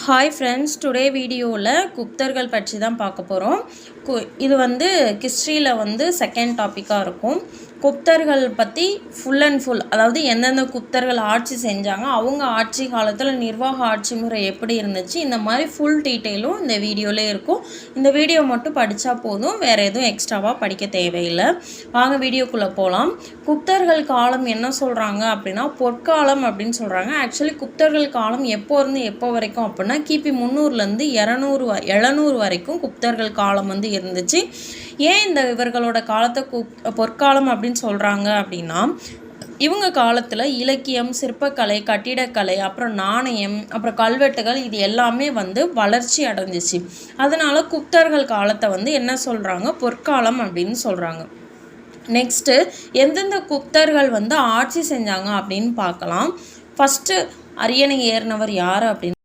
Hi friends, today வீடியோவில் குப்தர்கள் பற்றி தான் பார்க்க போகிறோம். இது ஹிஸ்ட்ரியில் செகண்ட் டாப்பிக்காக இருக்கும். குப்தர்கள் பற்றி ஃபுல் அண்ட் ஃபுல், அதாவது எந்தெந்த குப்தர்கள் ஆட்சி செஞ்சாங்க, அவங்க ஆட்சி காலத்தில் நிர்வாக ஆட்சி முறை எப்படி இருந்துச்சு, இந்த மாதிரி ஃபுல் டீட்டெயிலும் இந்த வீடியோவிலே இருக்கும். இந்த வீடியோ மட்டும் படித்தா போதும், வேறு எதுவும் எக்ஸ்ட்ராவாக படிக்க தேவையில்லை. வாங்க வீடியோக்குள்ளே போகலாம். குப்தர்கள் காலம் என்ன சொல்கிறாங்க அப்படின்னா பொற்காலம் அப்படின்னு சொல்கிறாங்க. ஆக்சுவலி குப்தர்கள் காலம் எப்போ இருந்து எப்போ வரைக்கும் அப்படின்னா கிபி 300லேருந்து 700 வரைக்கும் குப்தர்கள் காலம் இருந்துச்சு. ஏன் இவர்களோட காலத்தை பொற்காலம் அப்படின்னு சொல்கிறாங்க அப்படின்னா, இவங்க காலத்தில் இலக்கியம், சிற்பக்கலை, கட்டிடக்கலை, அப்புறம் நாணயம், அப்புறம் கல்வெட்டுகள், இது எல்லாமே வளர்ச்சி அடைஞ்சிச்சு. அதனால் குப்தர்கள் காலத்தை என்ன சொல்கிறாங்க, பொற்காலம் அப்படின்னு சொல்கிறாங்க. நெக்ஸ்ட்டு எந்தெந்த குப்தர்கள் ஆட்சி செஞ்சாங்க அப்படின்னு பார்க்கலாம். ஃபஸ்ட்டு அரியணை ஏறினவர் யார் அப்படின்னு